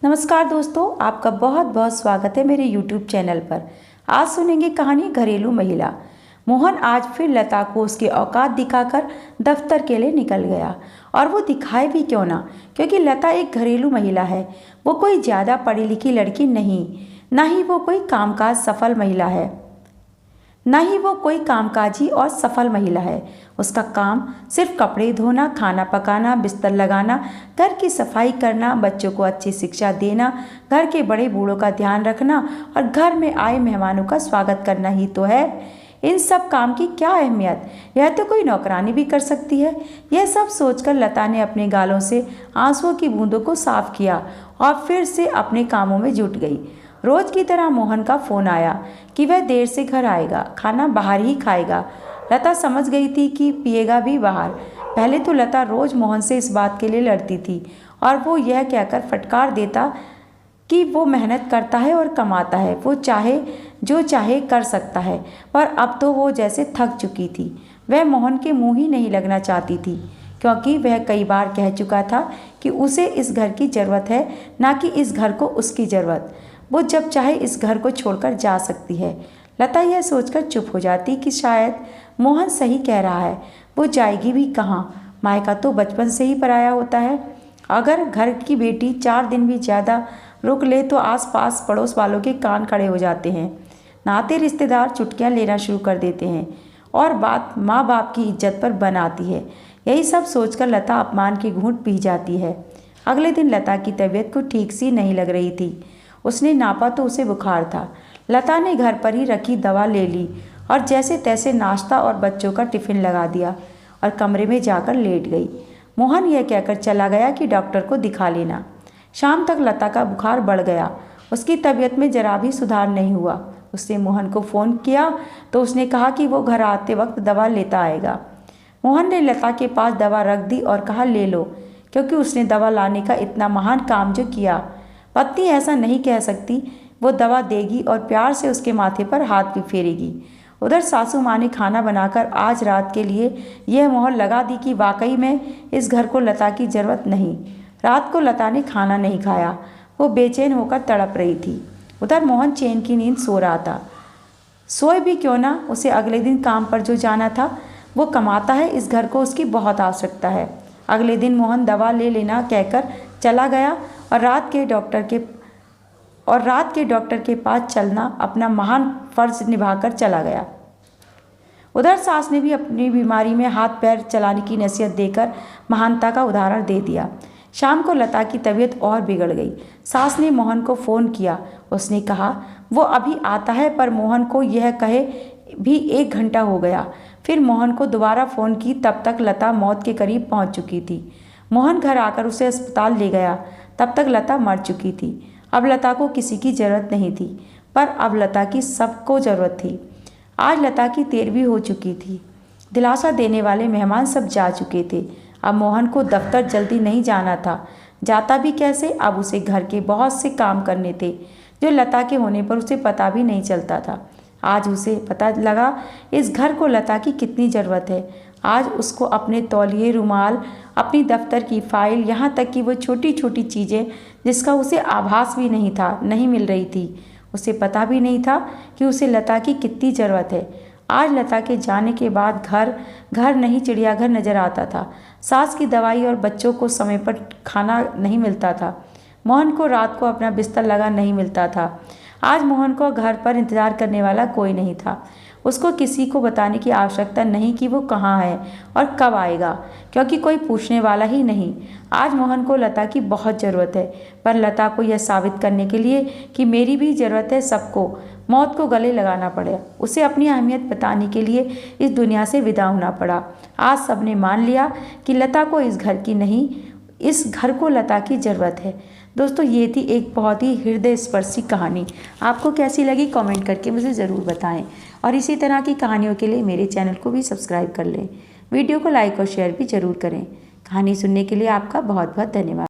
नमस्कार दोस्तों, आपका बहुत बहुत स्वागत है मेरे YouTube चैनल पर। आज सुनेंगे कहानी घरेलू महिला। मोहन आज फिर लता को उसकी औकात दिखाकर दफ्तर के लिए निकल गया। और वो दिखाए भी क्यों ना, क्योंकि लता एक घरेलू महिला है। वो कोई ज़्यादा पढ़ी लिखी लड़की नहीं, ना ही वो कोई कामकाज सफल महिला है, ना ही वो कोई कामकाजी और सफल महिला है। उसका काम सिर्फ कपड़े धोना, खाना पकाना, बिस्तर लगाना, घर की सफाई करना, बच्चों को अच्छी शिक्षा देना, घर के बड़े बूढ़ों का ध्यान रखना और घर में आए मेहमानों का स्वागत करना ही तो है। इन सब काम की क्या अहमियत, यह तो कोई नौकरानी भी कर सकती है। यह सब सोचकर लता ने अपने गालों से आंसुओं की बूंदों को साफ किया और फिर से अपने कामों में जुट गई। रोज की तरह मोहन का फोन आया कि वह देर से घर आएगा, खाना बाहर ही खाएगा। लता समझ गई थी कि पिएगा भी बाहर। पहले तो लता रोज मोहन से इस बात के लिए लड़ती थी और वो यह कहकर फटकार देता कि वो मेहनत करता है और कमाता है, वो चाहे जो चाहे कर सकता है। पर अब तो वो जैसे थक चुकी थी। वह मोहन के मुंह ही नहीं लगना चाहती थी, क्योंकि वह कई बार कह चुका था कि उसे इस घर की ज़रूरत है, ना कि इस घर को उसकी ज़रूरत। वो जब चाहे इस घर को छोड़कर जा सकती है। लता यह सोचकर चुप हो जाती कि शायद मोहन सही कह रहा है। वो जाएगी भी कहाँ, मायका तो बचपन से ही पराया होता है। अगर घर की बेटी 4 दिन भी ज़्यादा रुक ले तो आसपास पड़ोस वालों के कान खड़े हो जाते हैं। नाते रिश्तेदार चुटकियाँ लेना शुरू कर देते हैं और बात माँ बाप की इज्जत पर बन आती है। यही सब सोचकर लता अपमान की घूंट पी जाती है। अगले दिन लता की तबीयत को ठीक सी नहीं लग रही थी। उसने नापा तो उसे बुखार था। लता ने घर पर ही रखी दवा ले ली और जैसे तैसे नाश्ता और बच्चों का टिफ़िन लगा दिया और कमरे में जाकर लेट गई। मोहन यह कहकर चला गया कि डॉक्टर को दिखा लेना। शाम तक लता का बुखार बढ़ गया। उसकी तबीयत में जरा भी सुधार नहीं हुआ। उसने मोहन को फ़ोन किया तो उसने कहा कि वो घर आते वक्त दवा लेता आएगा। मोहन ने लता के पास दवा रख दी और कहा ले लो, क्योंकि उसने दवा लाने का इतना महान काम जो किया। पत्नी ऐसा नहीं कह सकती। वो दवा देगी और प्यार से उसके माथे पर हाथ भी फेरेगी। उधर सासू माँ ने खाना बनाकर आज रात के लिए यह मोहर लगा दी कि वाकई में इस घर को लता की ज़रूरत नहीं। रात को लता ने खाना नहीं खाया। वो बेचैन होकर तड़प रही थी। उधर मोहन चैन की नींद सो रहा था। सोए भी क्यों ना, उसे अगले दिन काम पर जो जाना था। वो कमाता है, इस घर को उसकी बहुत आवश्यकता है। अगले दिन मोहन दवा ले लेना कहकर चला गया और रात के डॉक्टर के पास चलना अपना महान फर्ज निभाकर चला गया। उधर सास ने भी अपनी बीमारी में हाथ पैर चलाने की नसीहत देकर महानता का उदाहरण दे दिया। शाम को लता की तबीयत और बिगड़ गई। सास ने मोहन को फ़ोन किया। उसने कहा वो अभी आता है, पर मोहन को यह कहे भी 1 घंटा हो गया। फिर मोहन को दोबारा फ़ोन की, तब तक लता मौत के करीब पहुंच चुकी थी। मोहन घर आकर उसे अस्पताल ले गया। तब तक लता मर चुकी थी। अब लता को किसी की ज़रूरत नहीं थी, पर अब लता की सबको ज़रूरत थी। आज लता की 13वीं हो चुकी थी। दिलासा देने वाले मेहमान सब जा चुके थे। अब मोहन को दफ्तर जल्दी नहीं जाना था। जाता भी कैसे, अब उसे घर के बहुत से काम करने थे जो लता के होने पर उसे पता भी नहीं चलता था। आज उसे पता लगा इस घर को लता की कितनी ज़रूरत है। आज उसको अपने तौलिए, रुमाल, अपनी दफ्तर की फाइल, यहाँ तक कि वो छोटी छोटी चीज़ें जिसका उसे आभास भी नहीं था, नहीं मिल रही थी। उसे पता भी नहीं था कि उसे लता की कितनी ज़रूरत है। आज लता के जाने के बाद घर नहीं चिड़ियाघर नज़र आता था। सास की दवाई और बच्चों को समय पर खाना नहीं मिलता था। मोहन को रात को अपना बिस्तर लगा नहीं मिलता था। आज मोहन को घर पर इंतज़ार करने वाला कोई नहीं था। उसको किसी को बताने की आवश्यकता नहीं कि वो कहाँ है और कब आएगा, क्योंकि कोई पूछने वाला ही नहीं। आज मोहन को लता की बहुत ज़रूरत है, पर लता को यह साबित करने के लिए कि मेरी भी ज़रूरत है सबको, मौत को गले लगाना पड़ा। उसे अपनी अहमियत बताने के लिए इस दुनिया से विदा होना पड़ा। आज सबने मान लिया कि लता को इस घर की नहीं, इस घर को लता की ज़रूरत है। दोस्तों, ये थी एक बहुत ही हृदय स्पर्शी कहानी। आपको कैसी लगी कमेंट करके मुझे ज़रूर बताएं और इसी तरह की कहानियों के लिए मेरे चैनल को भी सब्सक्राइब कर लें। वीडियो को लाइक और शेयर भी ज़रूर करें। कहानी सुनने के लिए आपका बहुत बहुत धन्यवाद।